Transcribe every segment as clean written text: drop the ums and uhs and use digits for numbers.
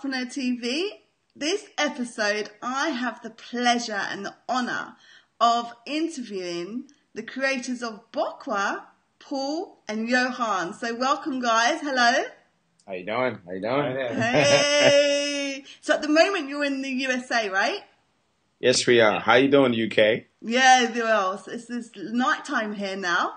Dancepreneur TV. This episode, I have the pleasure and the honour of interviewing the creators of Bokwa, Paul and Johann. So welcome, guys. Hello. How you doing? How you doing? Hey. So at the moment, you're in the USA, right? Yes, we are. How you doing, UK? Yeah, well, it's nighttime here now.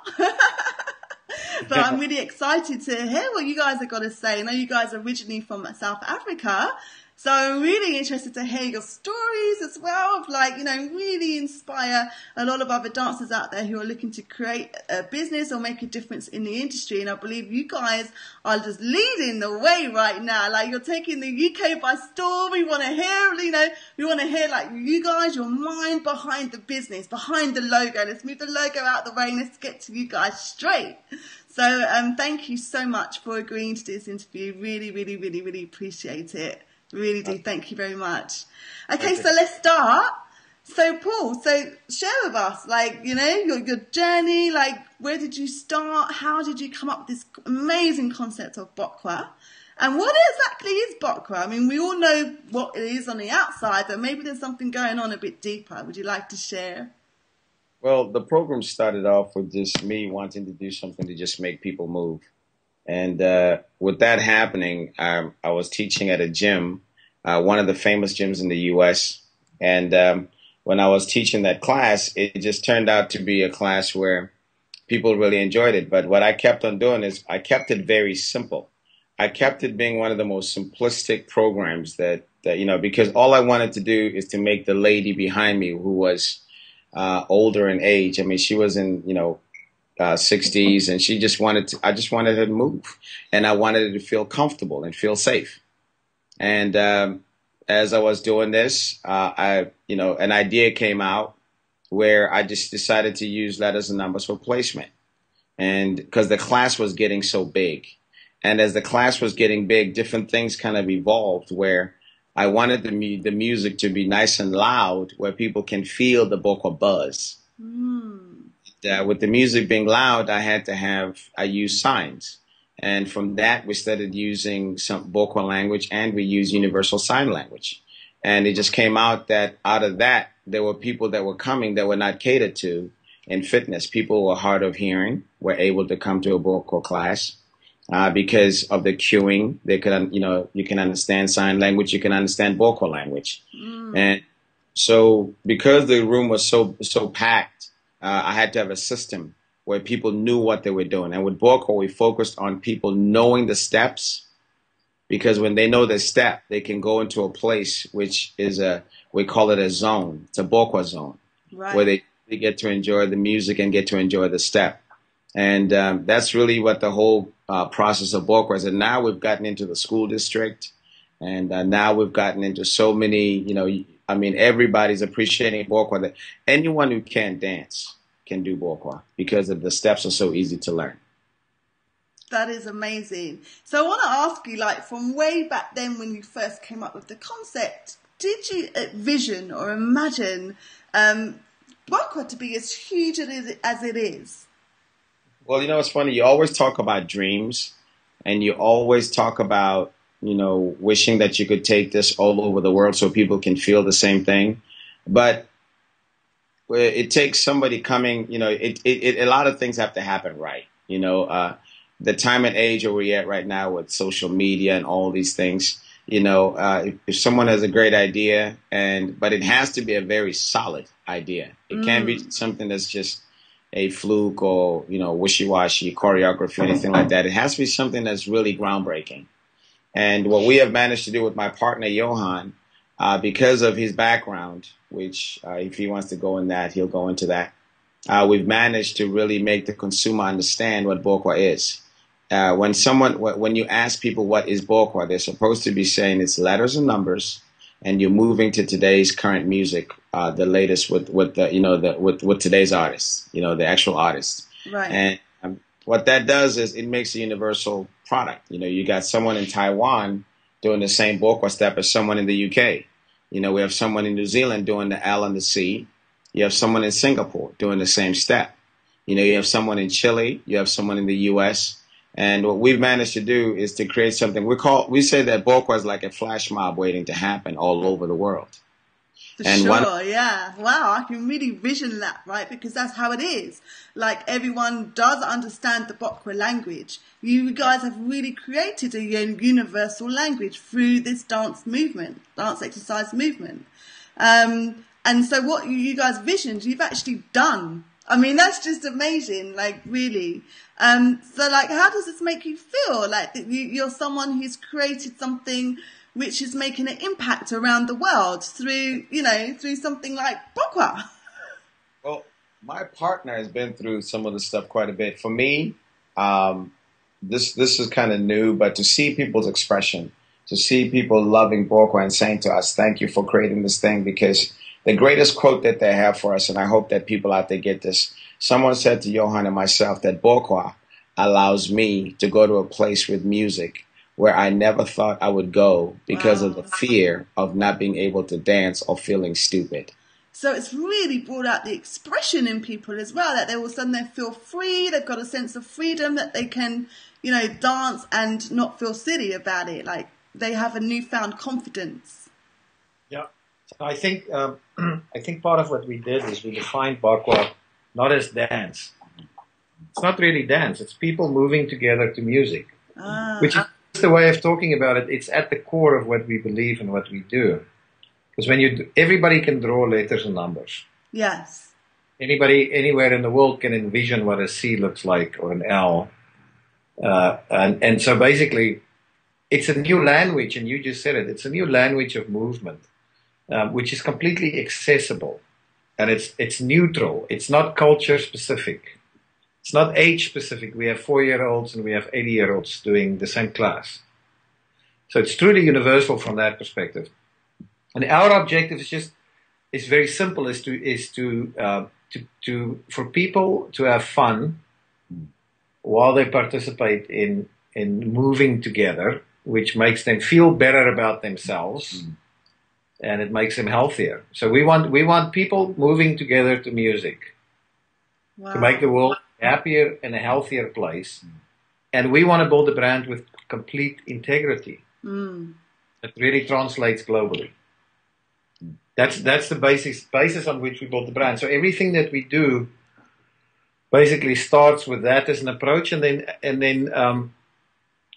But I'm really excited to hear what you guys have got to say. I know you guys are originally from South Africa, so I'm really interested to hear your stories as well, of really inspire a lot of other dancers out there who are looking to create a business or make a difference in the industry. And I believe you guys are just leading the way right now. Like, you're taking the UK by storm. We want to hear, like you guys, your mind behind the business, behind the logo. Let's move the logo out the way and let's get to you guys straight. So thank you so much for agreeing to this interview. Really, really, really, really appreciate it. Really do. Thank you very much. Okay, so let's start. So Paul, share with us, your journey, where did you start? How did you come up with this amazing concept of Bokwa? And what exactly is Bokwa? I mean, we all know what it is on the outside, but maybe there's something going on a bit deeper. Would you like to share? Well, the program started off with just me wanting to do something to just make people move. And with that happening, I was teaching at a gym, one of the famous gyms in the U.S. And when I was teaching that class, it just turned out to be a class where people really enjoyed it. But what I kept on doing is I kept it very simple. I kept it being one of the most simplistic programs that because all I wanted to do is to make the lady behind me, who was older in age. I mean, she was in, 60s, and I just wanted her to move, and I wanted her to feel comfortable and feel safe. And as I was doing this, an idea came out where I just decided to use letters and numbers for placement. And because the class was getting so big, and as the class was getting big, different things kind of evolved where I wanted the music to be nice and loud, where people can feel the Bokwa buzz. With the music being loud, I used signs. And from that, we started using some Bokwa language, and we used universal sign language. And it just came out that out of that, there were people that were coming that were not catered to in fitness. People who were hard of hearing were able to come to a Bokwa class because of the cueing. They could, you can understand sign language, you can understand Bokwa language. And so because the room was so packed, I had to have a system where people knew what they were doing. And with Bokwa, we focused on people knowing the steps, because when they know the step, they can go into a place which is we call it a zone. It's a Bokwa zone, right, where they get to enjoy the music and get to enjoy the step. And that's really what the whole process of Bokwa is. And now we've gotten into the school district, and now we've gotten into so many, everybody's appreciating Bokwa. That anyone who can't dance can do Bokwa because the steps are so easy to learn. That is amazing. So I want to ask you, from way back then when you first came up with the concept, did you envision or imagine Bokwa to be as huge as it is? Well, it's funny. You always talk about dreams, and you always talk about, wishing that you could take this all over the world so people can feel the same thing. But it takes somebody coming, a lot of things have to happen right. The time and age where we're at right now with social media and all these things, if someone has a great idea, but it has to be a very solid idea. It can't be something that's just a fluke or, wishy-washy choreography or anything like that. It has to be something that's really groundbreaking. And what we have managed to do with my partner, Johann, because of his background, which if he wants to go in that, he'll go into that, we've managed to really make the consumer understand what Bokwa is. When you ask people what is Bokwa, they're supposed to be saying it's letters and numbers, and you're moving to today's current music, the latest with today's artists, the actual artists. Right. And what that does is it makes a universal product. You got someone in Taiwan doing the same Bokwa step as someone in the UK. We have someone in New Zealand doing the L and the C. You have someone in Singapore doing the same step. You have someone in Chile. You have someone in the US. And what we've managed to do is to create something we say that Bokwa is like a flash mob waiting to happen all over the world. For sure, yeah. Wow, I can really vision that, right? Because that's how it is. Like, everyone does understand the Bokwa language. You guys have really created a universal language through this dance exercise movement. And so what you guys visioned, you've actually done. I mean, that's just amazing, like, really. So, like, how does this make you feel? Like, you're someone who's created something which is making an impact around the world through something like Bokwa. Well, my partner has been through some of the stuff quite a bit. For me, this is kind of new, but to see people's expression, to see people loving Bokwa and saying to us, thank you for creating this thing, because the greatest quote that they have for us, and I hope that people out there get this, someone said to Johann and myself that Bokwa allows me to go to a place with music where I never thought I would go because of the fear of not being able to dance or feeling stupid. So it's really brought out the expression in people as well, that they all of a sudden they feel free, they've got a sense of freedom, that they can, dance and not feel silly about it. Like, they have a newfound confidence. Yeah. So I think part of what we did is we defined Bokwa not as dance. It's not really dance. It's people moving together to music, which is the way of talking about it. It's at the core of what we believe and what we do. Because when everybody can draw letters and numbers. Yes. Anybody anywhere in the world can envision what a C looks like or an L. And so basically, it's a new language, and you just said it. It's a new language of movement, which is completely accessible, and it's neutral. It's not culture specific. It's not age specific. We have 4-year-olds and we have 80-year-olds doing the same class. So it's truly universal from that perspective. And our objective is very simple: for people to have fun while they participate in moving together, which makes them feel better about themselves, and it makes them healthier. So we want people moving together to music to make the world a happier and a healthier place. And we want to build a brand with complete integrity that really translates globally. That's the basis on which we built the brand. So everything that we do basically starts with that as an approach, and then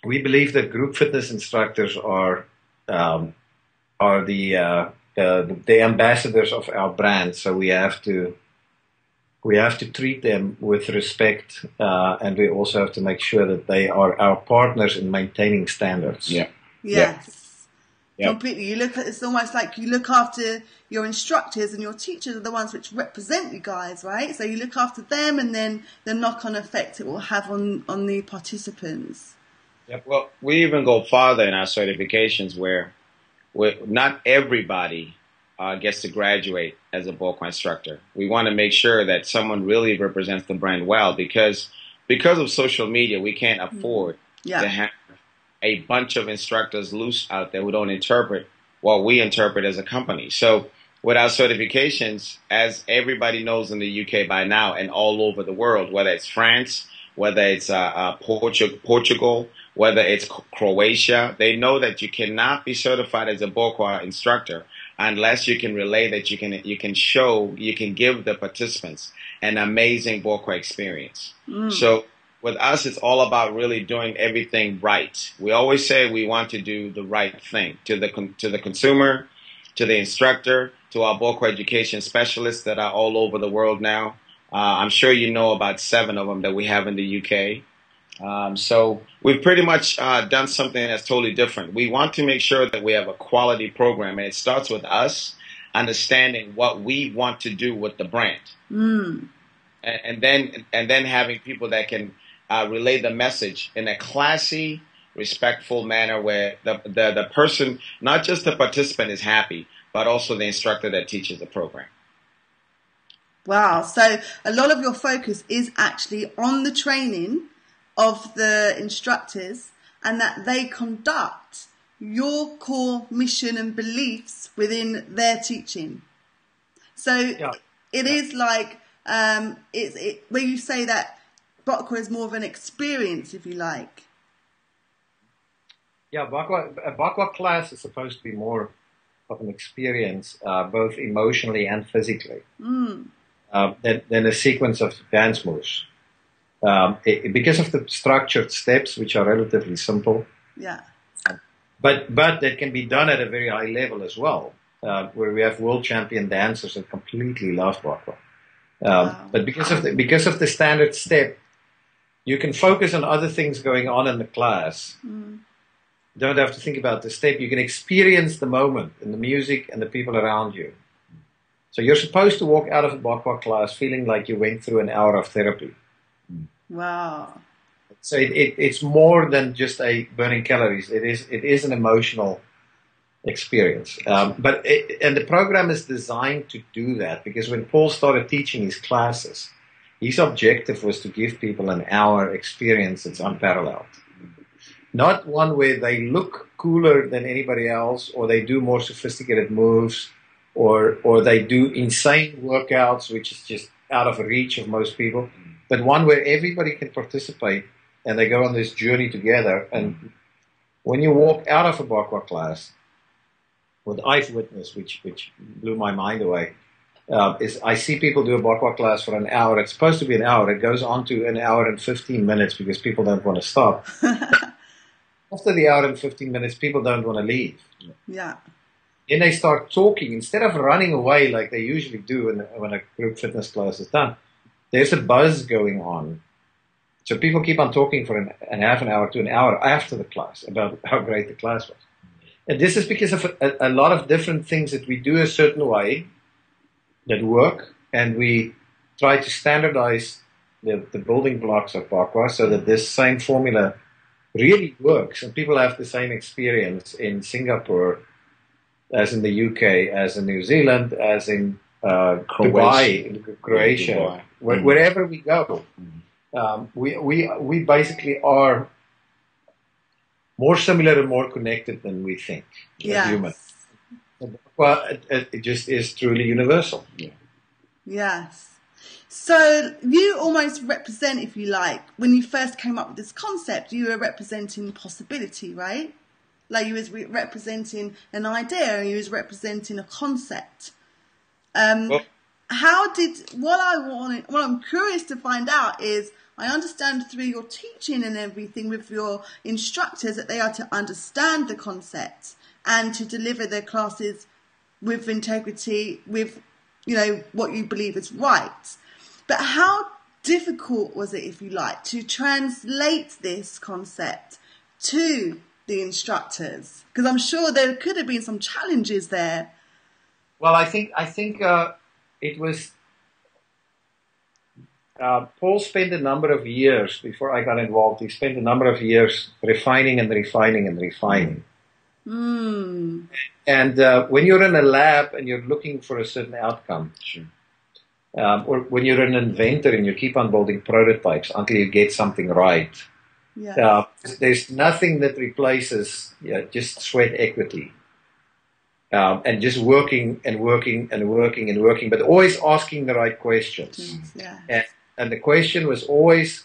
we believe that group fitness instructors are the ambassadors of our brand. So we have to treat them with respect, and we also have to make sure that they are our partners in maintaining standards. Yeah. Yes. Yep. Completely. It's almost like you look after your instructors, and your teachers are the ones which represent you guys, right? So you look after them, and then the knock-on effect it will have on the participants. Yep. Well, we even go farther in our certifications where not everybody gets to graduate as a Bokwa instructor. We want to make sure that someone really represents the brand well, because of social media, we can't afford to have a bunch of instructors loose out there who don't interpret what we interpret as a company. So with our certifications, as everybody knows in the UK by now and all over the world, whether it's France, whether it's Portugal, whether it's Croatia, they know that you cannot be certified as a Bokwa instructor unless you can relay that you can give the participants an amazing Bokwa experience. So with us, it's all about really doing everything right. We always say we want to do the right thing to the consumer, to the instructor, to our Bokwa education specialists that are all over the world now. I'm sure you know about 7 of them that we have in the UK. So we've pretty much done something that's totally different. We want to make sure that we have a quality program, and it starts with us understanding what we want to do with the brand, and then having people that can relay the message in a classy, respectful manner, where the person, not just the participant, is happy, but also the instructor that teaches the program. Wow. So a lot of your focus is actually on the training of the instructors, and that they conduct your core mission and beliefs within their teaching. So it is like where you say that Bokwa is more of an experience, if you like. Yeah, a Bokwa class is supposed to be more of an experience, both emotionally and physically, than a sequence of dance moves. Because of the structured steps, which are relatively simple. Yeah. But that can be done at a very high level as well, where we have world champion dancers that completely love Bokwa. Wow. But because of the standard step, you can focus on other things going on in the class. You don't have to think about the step. You can experience the moment and the music and the people around you. So you're supposed to walk out of a Bokwa class feeling like you went through an hour of therapy. Wow. So it's more than just a burning calories. It is an emotional experience. And the program is designed to do that, because when Paul started teaching his classes, his objective was to give people an hour experience that's unparalleled. Not one where they look cooler than anybody else, or they do more sophisticated moves, or they do insane workouts, which is just out of reach of most people, but one where everybody can participate and they go on this journey together. And when you walk out of a Bokwa class, what I've witnessed, which blew my mind away, is I see people do a Bokwa class for an hour. It's supposed to be an hour. It goes on to an hour and 15 minutes because people don't want to stop. After the hour and 15 minutes, people don't want to leave. Yeah. Then they start talking. Instead of running away like they usually do when a group fitness class is done, there's a buzz going on. So people keep on talking for an half an hour to an hour after the class about how great the class was. And this is because of a lot of different things that we do a certain way that work, and we try to standardize the building blocks of Bokwa so that this same formula really works, and people have the same experience in Singapore as in the UK, as in New Zealand, as in Dubai, Croatia, wherever we go. We basically are more similar and more connected than we think as humans. Well, it just is truly universal. Yeah. Yes. So you almost represent, if you like, when you first came up with this concept, you were representing possibility, right? Like you was representing an idea, and you was representing a concept. What I'm curious to find out is, I understand through your teaching and everything with your instructors that they are to understand the concept and to deliver their classes with integrity, with, what you believe is right. But how difficult was it, if you like, to translate this concept to the instructors? Because I'm sure there could have been some challenges there. Well, I think it was. Paul spent a number of years before I got involved. He spent a number of years refining and refining and refining. And when you're in a lab and you're looking for a certain outcome, or when you're an inventor and you keep on building prototypes until you get something right, there's nothing that replaces just sweat equity. And just working and working and working and working, but always asking the right questions. And the question was always,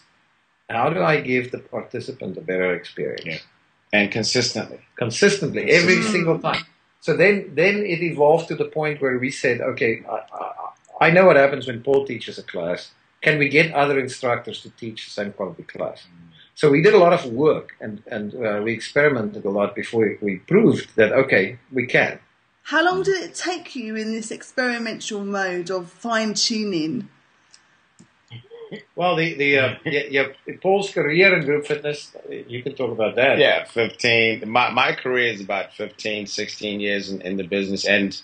how do I give the participant a better experience? Yeah. And consistently, every single time. So then it evolved to the point where we said, okay, I know what happens when Paul teaches a class. Can we get other instructors to teach the same quality class? So we did a lot of work, and we experimented a lot before we proved that, okay, we can. How long did it take you in this experimental mode of fine-tuning? Well, Paul's career in group fitness, you can talk about that. Yeah, 15. My career is about 15, 16 years in the business, and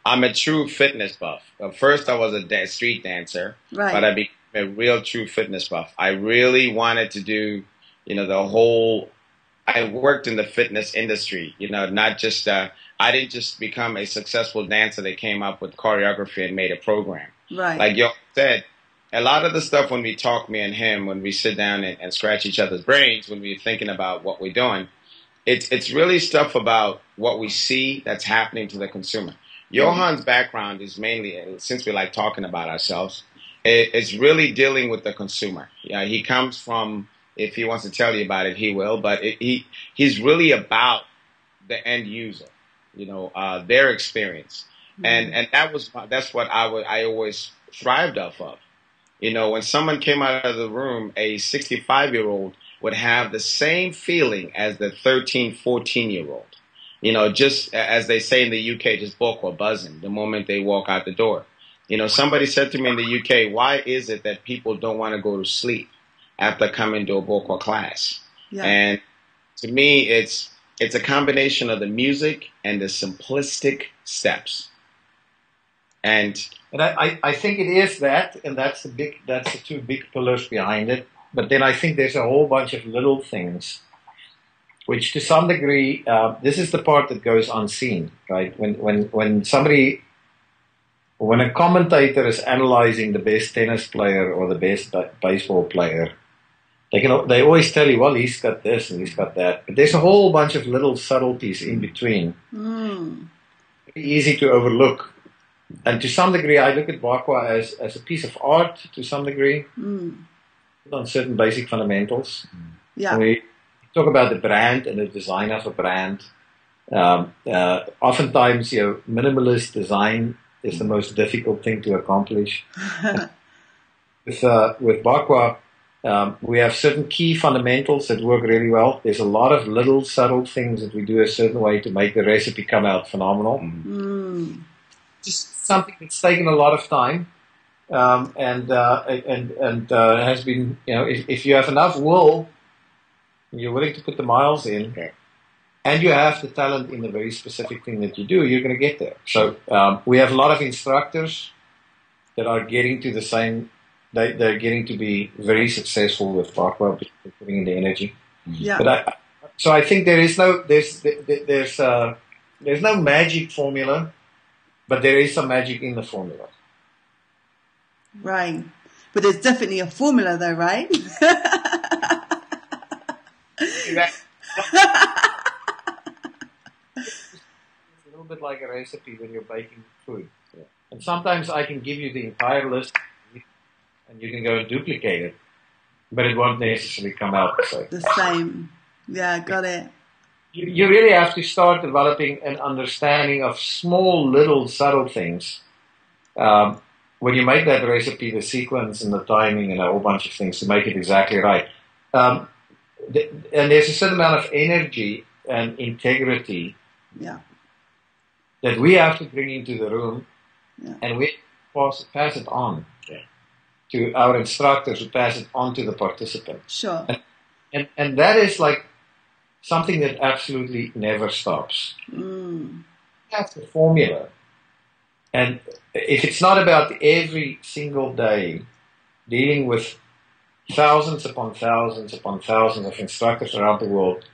I'm a true fitness buff. First, I was a street dancer, but I became a real true fitness buff. I really wanted to do, I worked in the fitness industry, not just, I didn't just become a successful dancer that came up with choreography and made a program. Right. Like you said, a lot of the stuff when we talk, me and him, when we sit down and scratch each other's brains, when we're thinking about what we're doing, it's really stuff about what we see that's happening to the consumer. Johann's background is mainly, since we like talking about ourselves, it's really dealing with the consumer. Yeah, he comes from, if he wants to tell you about it, he will, but he's really about the end user, their experience. And that's what I always thrived off of. When someone came out of the room, a 65-year-old would have the same feeling as the 13, 14-year-old. Just as they say in the UK, just bokwa buzzing the moment they walk out the door. Somebody said to me in the UK, why is it that people don't want to go to sleep after coming to a bokwa class? Yeah. And to me, it's a combination of the music and the simplistic steps. And I think it is that, and that's the two big pillars behind it. But then I think there's a whole bunch of little things, which to some degree, this is the part that goes unseen, right? When a commentator is analyzing the best tennis player or the best baseball player, they always tell you, well, he's got this and he's got that. But there's a whole bunch of little subtleties in between. Easy to overlook. And to some degree, I look at Bokwa as a piece of art, to some degree, on certain basic fundamentals. Yeah. And we talk about the brand and the design of a brand. Oftentimes, minimalist design is the most difficult thing to accomplish. With Bokwa, we have certain key fundamentals that work really well. There's a lot of little subtle things that we do a certain way to make the recipe come out phenomenal. Just something that's taken a lot of time, and has been, if you have enough will, and you're willing to put the miles in, and you have the talent in the very specific thing that you do, you're going to get there. So we have a lot of instructors that are getting to the same. They're getting to be very successful with Bokwa, putting in the energy. Yeah. But I think there's no magic formula. But there is some magic in the formula. Right. But there's definitely a formula though, right? It's a little bit like a recipe when you're baking food. Yeah. And sometimes I can give you the entire list and you can go and duplicate it. But it won't necessarily come out the same. The same. Yeah, got it. You really have to start developing an understanding of small, little, subtle things. When you make that recipe, the sequence and the timing and a whole bunch of things to make it exactly right. And there's a certain amount of energy and integrity that we have to bring into the room, and we pass it on to our instructors, who pass it on to the participants. Sure. And that is like something that absolutely never stops. That's the formula. And if it's not about every single day dealing with thousands upon thousands upon thousands of instructors around the world,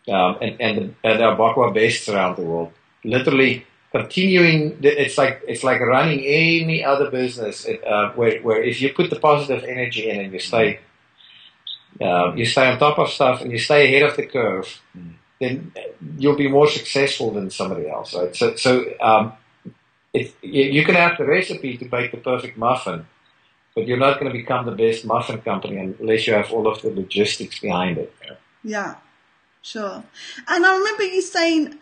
and our Bokwa bests around the world, literally continuing, it's like running any other business, where if you put the positive energy in and you stay on top of stuff and you stay ahead of the curve, then you'll be more successful than somebody else, right? So you can have the recipe to bake the perfect muffin, but you're not going to become the best muffin company unless you have all of the logistics behind it. Yeah, sure. And I remember you saying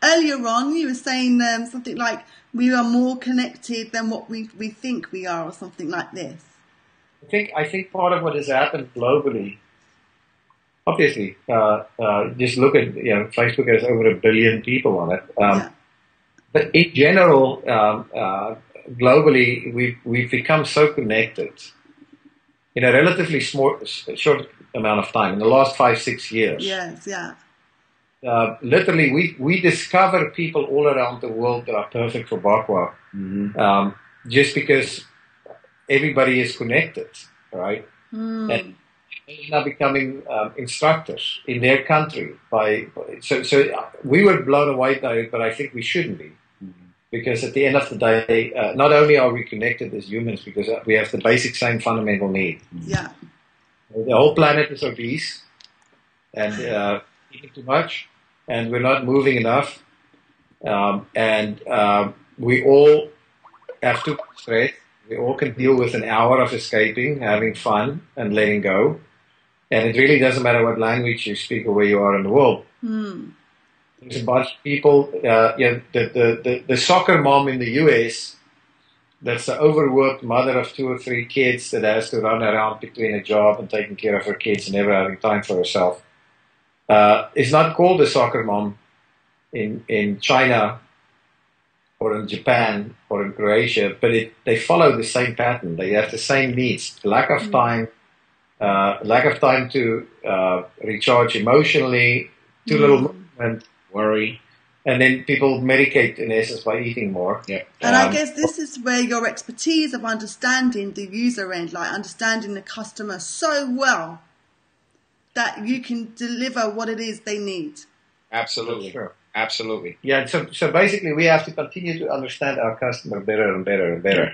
earlier on, you were saying something like we are more connected than what we think we are, or something like this. I think part of what has happened globally, obviously, just look at, Facebook has over 1 billion people on it. But in general, globally, we've become so connected in a relatively short amount of time, in the last 5-6 years. Yes, yeah. Literally, we discover people all around the world that are perfect for Bokwa, just because everybody is connected, right? And they're now becoming instructors in their country. So we were blown away by it, but I think we shouldn't be. Because at the end of the day, not only are we connected as humans, because we have the basic same fundamental need. Yeah. The whole planet is obese and eating too much, and we're not moving enough. And we all have too much stress. We all can deal with an hour of escaping, having fun, and letting go. And it really doesn't matter what language you speak or where you are in the world. There's a bunch of people, the soccer mom in the US, that's the overworked mother of 2 or 3 kids that has to run around between a job and taking care of her kids and never having time for herself. Is not called a soccer mom in China or in Japan or in Croatia, but they follow the same pattern. They have the same needs: lack of time to recharge emotionally, too little movement, worry, and then people medicate in essence by eating more. Yeah. And I guess this is where your expertise of understanding the user end, like understanding the customer so well that you can deliver what it is they need. Absolutely. Sure. Absolutely. Yeah, so basically we have to continue to understand our customer better and better and better.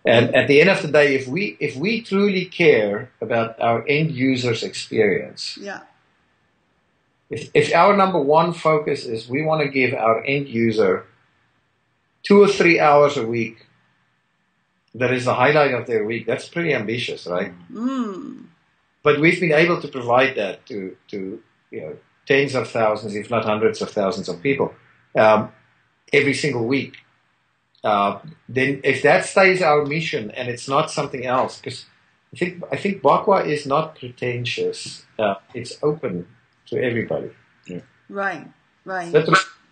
And at the end of the day, if we truly care about our end user's experience, if our number one focus is we want to give our end user 2 or 3 hours a week, that is the highlight of their week, that's pretty ambitious, right? But we've been able to provide that to tens of thousands, if not hundreds of thousands of people every single week. Then if that stays our mission and it's not something else, because I think Bokwa is not pretentious. It's open to everybody. Yeah. Right.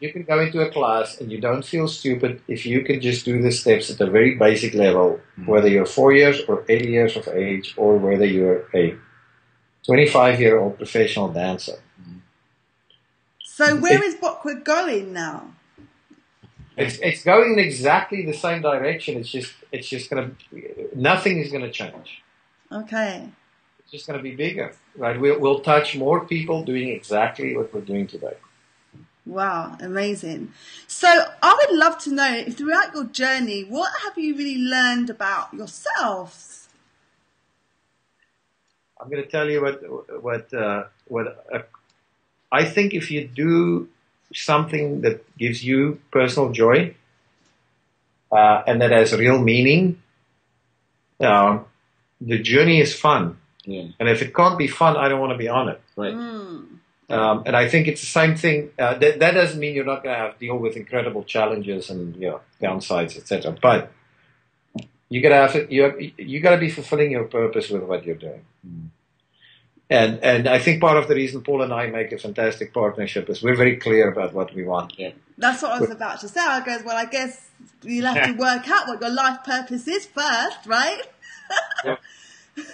You can go into a class and you don't feel stupid if you can just do the steps at a very basic level, whether you're 4 years or 80 years of age, or whether you're a 25-year-old professional dancer. So where is Bokwa going now? It's going in exactly the same direction. It's just nothing is gonna change. Okay. It's just gonna be bigger, right? We'll touch more people doing exactly what we're doing today. Wow, amazing. So I would love to know, throughout your journey, what have you really learned about yourselves? I'm going to tell you what I think. If you do something that gives you personal joy and that has real meaning, the journey is fun. Yeah. And if it can't be fun, I don't want to be on it. Right. And I think it's the same thing. That doesn't mean you're not going to have to deal with incredible challenges and downsides, etc. But you got to be fulfilling your purpose with what you're doing. And I think part of the reason Paul and I make a fantastic partnership is we're very clear about what we want. Yeah. That's what I was about to say. I goes, well, I guess you'll have to work out what your life purpose is first, right?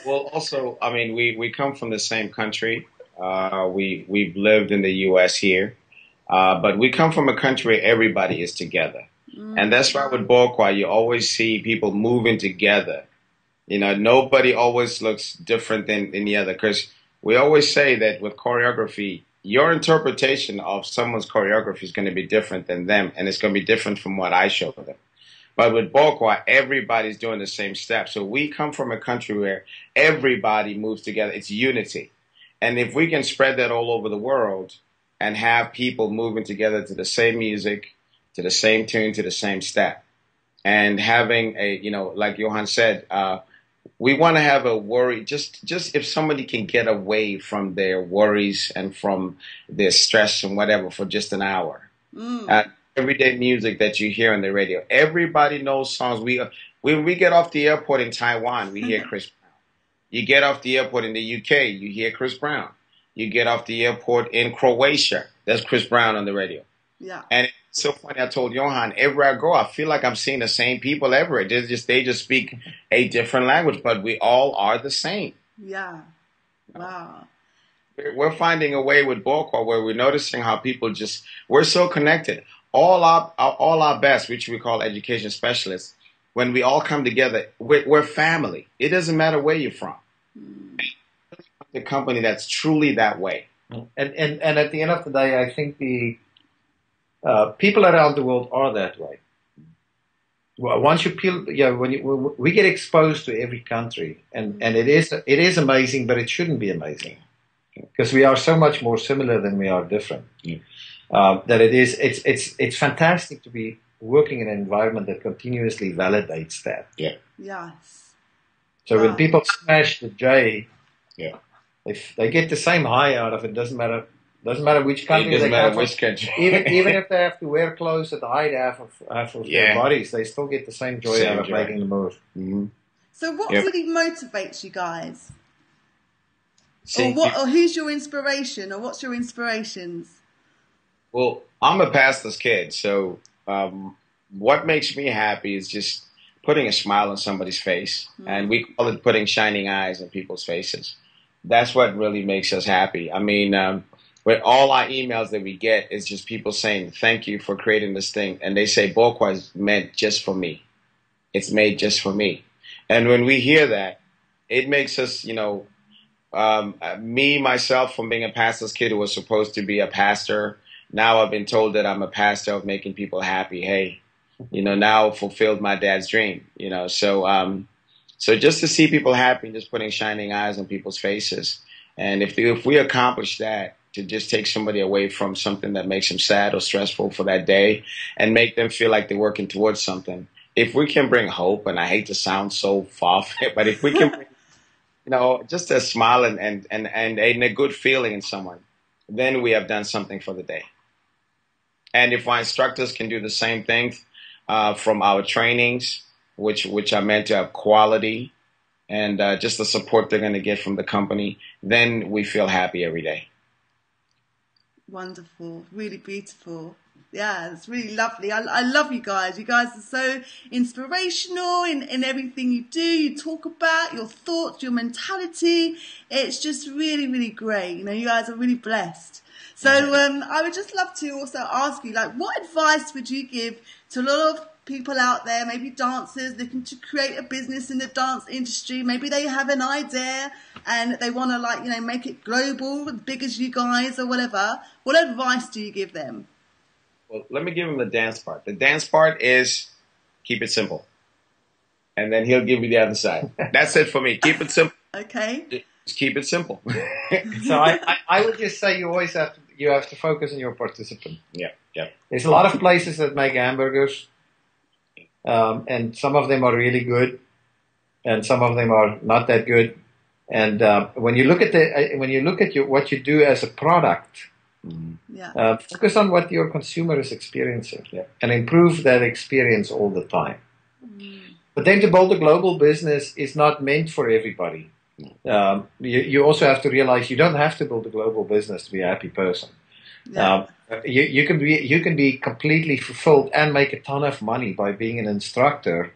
Well, also, I mean, we come from the same country. We've lived in the U.S. here, but we come from a country where everybody is together. And that's why with Bokwa, you always see people moving together. Nobody always looks different than the other, because we always say that with choreography, your interpretation of someone's choreography is going to be different than them, and it's going to be different from what I show them. But with Bokwa, everybody's doing the same steps. So we come from a country where everybody moves together. It's unity. And if we can spread that all over the world and have people moving together to the same music, to the same tune, to the same step, and having like Johann said, we want to have a worry, just if somebody can get away from their worries and from their stress and whatever for just an hour. Everyday music that you hear on the radio, everybody knows songs. When we get off the airport in Taiwan, we hear Chris Brown. You get off the airport in the UK, you hear Chris Brown. You get off the airport in Croatia, there's Chris Brown on the radio. Yeah. And it's so funny, I told Johann, everywhere I go, I feel like I'm seeing the same people everywhere. They just speak a different language, but we all are the same. Yeah. Wow. We're finding a way with Bokwa where we're noticing how people we're so connected. All our best, which we call education specialists, when we all come together, we're family. It doesn't matter where you're from. The company that's truly that way. And at the end of the day, I think the people around the world are that way. Well, once when we get exposed to every country, and it is amazing, but it shouldn't be amazing, because we are so much more similar than we are different. That it's fantastic to be working in an environment that continuously validates that. Yeah. Yes. So when Wow. people smash the J, Yeah. they get the same high out of it. Doesn't matter which It country doesn't they matter come which from. country. Even if they have to wear clothes that hide half of their Yeah. bodies, they still get the same joy Same out of joy. making the move. Mm-hmm. So what Yep. really motivates you guys? See, Or who's your inspiration, or what's your inspirations? well, I'm a pastor's kid, so what makes me happy is just putting a smile on somebody's face, and we call it putting shining eyes on people's faces. That's what really makes us happy. I mean, with all our emails that we get, it's just people saying, "Thank you for creating this thing," and they say, "Bokwa is meant just for me. It's made just for me." And when we hear that, it makes us, me, myself, from being a pastor's kid who was supposed to be a pastor, now I've been told that I'm a pastor of making people happy. Hey, now fulfilled my dad's dream, so just to see people happy, just putting shining eyes on people's faces. And if we accomplish that, to just take somebody away from something that makes them sad or stressful for that day and make them feel like they're working towards something. If we can bring hope, and I hate to sound so far-fetched, but if we can bring just a smile and a good feeling in someone, then we have done something for the day. And if our instructors can do the same thing from our trainings, which are meant to have quality and just the support they're going to get from the company, then we feel happy every day. Wonderful, really beautiful. Yeah, it's really lovely. I love you guys. You guys are so inspirational in everything you do. You talk about your thoughts, your mentality. It's just really, really great. You guys are really blessed. So I would just love to also ask you, what advice would you give to a lot of people out there, maybe dancers looking to create a business in the dance industry? Maybe they have an idea and they want to make it global, as big as you guys or whatever. What advice do you give them? Well, let me give him the dance part. The dance part is keep it simple. And then he'll give me the other side. That's it for me. Keep it simple. Okay. Just keep it simple. So I would just say you always have to focus on your participant. Yeah. There's a lot of places that make hamburgers, and some of them are really good, and some of them are not that good. And when you look at what you do as a product, focus on what your consumer is experiencing, and improve that experience all the time. But then to build a global business is not meant for everybody. You also have to realize you don't have to build a global business to be a happy person. You can be completely fulfilled and make a ton of money by being an instructor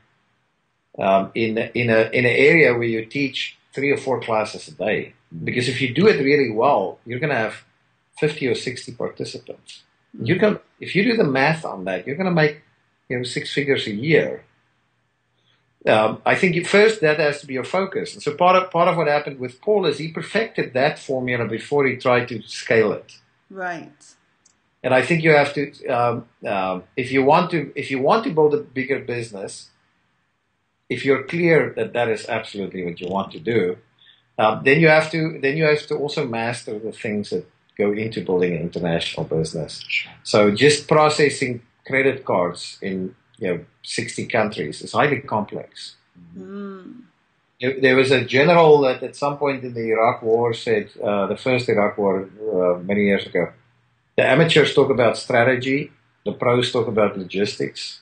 in an area where you teach 3 or 4 classes a day. Because if you do it really well, you're going to have 50 or 60 participants. If you do the math on that, you're going to make 6 figures a year. I think first that has to be your focus. And so part of what happened with Paul is he perfected that formula before he tried to scale it. Right. And I think you have to, if you want to build a bigger business, if you're clear that that is absolutely what you want to do, then you have to also master the things that go into building an international business. So just processing credit cards in 60 countries is highly complex. There was a general that at some point in the Iraq War said, the first Iraq War many years ago, the amateurs talk about strategy, the pros talk about logistics.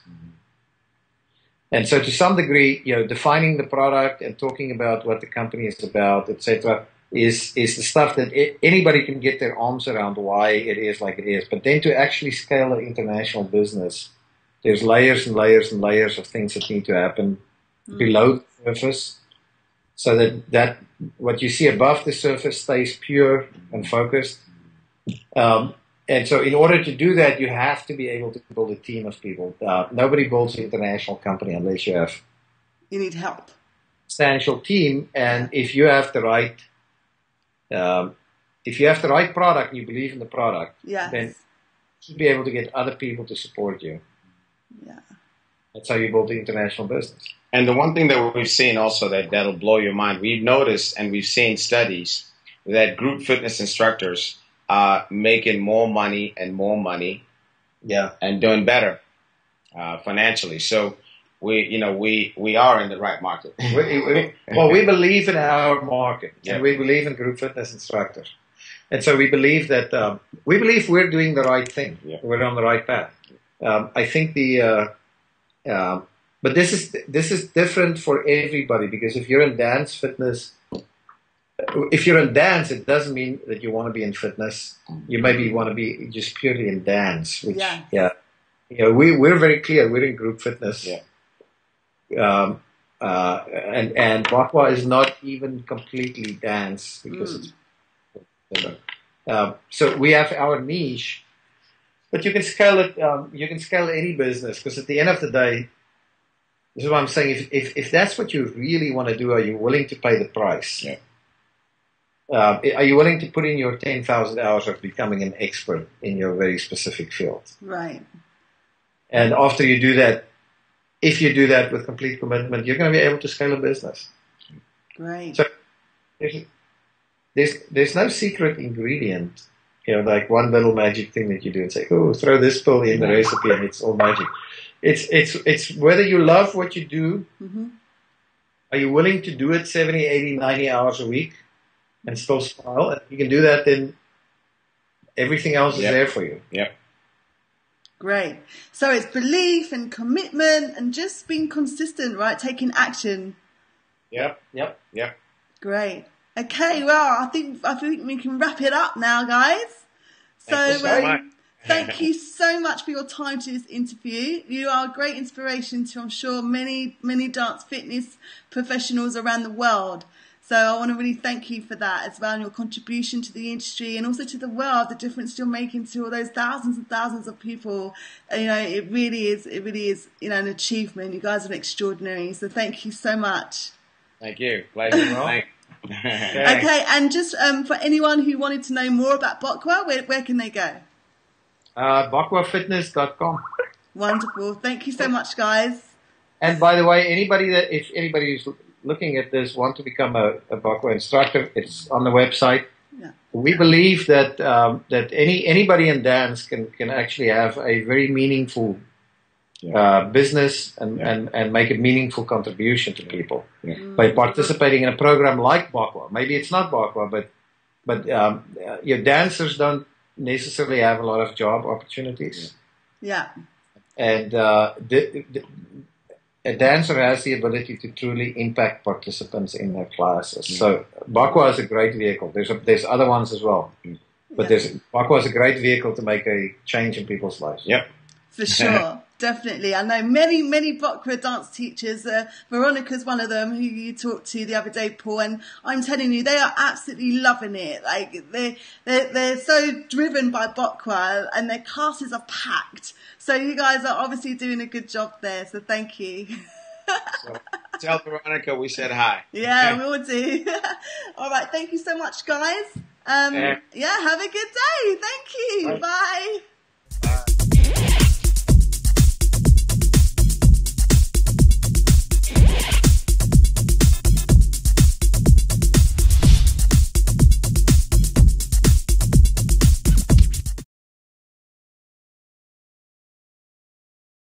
And so to some degree, defining the product and talking about what the company is about, etc., is the stuff that anybody can get their arms around why it is like it is. But then to actually scale an international business, there's layers and layers and layers of things that need to happen below the surface, so that what you see above the surface stays pure and focused. And so in order to do that, you have to be able to build a team of people. Nobody builds an international company unless you have You need help. Substantial team. And if you have the right product and you believe in the product, then you should be able to get other people to support you. Yeah. That's how you build the international business. And the one thing that we've seen also that'll blow your mind, we've noticed and we've seen studies that group fitness instructors are making more money and more money, and doing better financially. So we are in the right market. Well, we believe in our market, and we believe in group fitness instructors, and so we believe that we're doing the right thing. Yeah. We're on the right path. I think but this is different for everybody, because if you're in dance fitness, if you're in dance, it doesn't mean that you want to be in fitness. You maybe want to be just purely in dance. Which, we're very clear. We're in group fitness. Yeah. And Bokwa is not even completely dance, because so we have our niche, but you can scale it. You can scale any business, because at the end of the day, this is what I'm saying. If that's what you really want to do, are you willing to pay the price? Yeah. Are you willing to put in your 10,000 hours of becoming an expert in your very specific field? Right. And after you do that, if you do that with complete commitment, you're going to be able to scale a business. Great. So there's no secret ingredient, like one little magic thing that you do and say, oh, throw this pill in the recipe and it's all magic. It's whether you love what you do, are you willing to do it 70, 80, 90 hours a week and still smile? If you can do that, then everything else is there for you. Yep. Great. So it's belief and commitment and just being consistent, right? Taking action. Yep. Great. Okay, well, I think we can wrap it up now, guys. Thank you so much for your time to this interview. You are a great inspiration to, I'm sure, many dance fitness professionals around the world. So I want to really thank you for that as well, and your contribution to the industry and also to the world, the difference you're making to all those thousands and thousands of people. It really is, an achievement. You guys are extraordinary. So thank you so much. Thank you. Pleasure. Okay, and just for anyone who wanted to know more about Bokwa, where can they go? BokwaFitness.com. Wonderful. Thank you so much, guys. And by the way, if anybody who's looking at this want to become a Bokwa instructor, it's on the website. Yeah. We believe that anybody in dance can actually have a very meaningful business and make a meaningful contribution to people by participating in a program like Bokwa. Maybe it's not Bokwa, but your dancers don't necessarily have a lot of job opportunities. Yeah. And a dancer has the ability to truly impact participants in their classes. So Bokwa is a great vehicle. There's other ones as well, but Bokwa is a great vehicle to make a change in people's lives. Yep. For sure. Definitely. I know many Bokwa dance teachers. Veronica's one of them who you talked to the other day, Paul, and I'm telling you, they are absolutely loving it. Like they're so driven by Bokwa and their classes are packed. So you guys are obviously doing a good job there. So thank you. So tell Veronica we said hi. Yeah, we will do. All right. Thank you so much, guys. Have a good day. Thank you. Bye.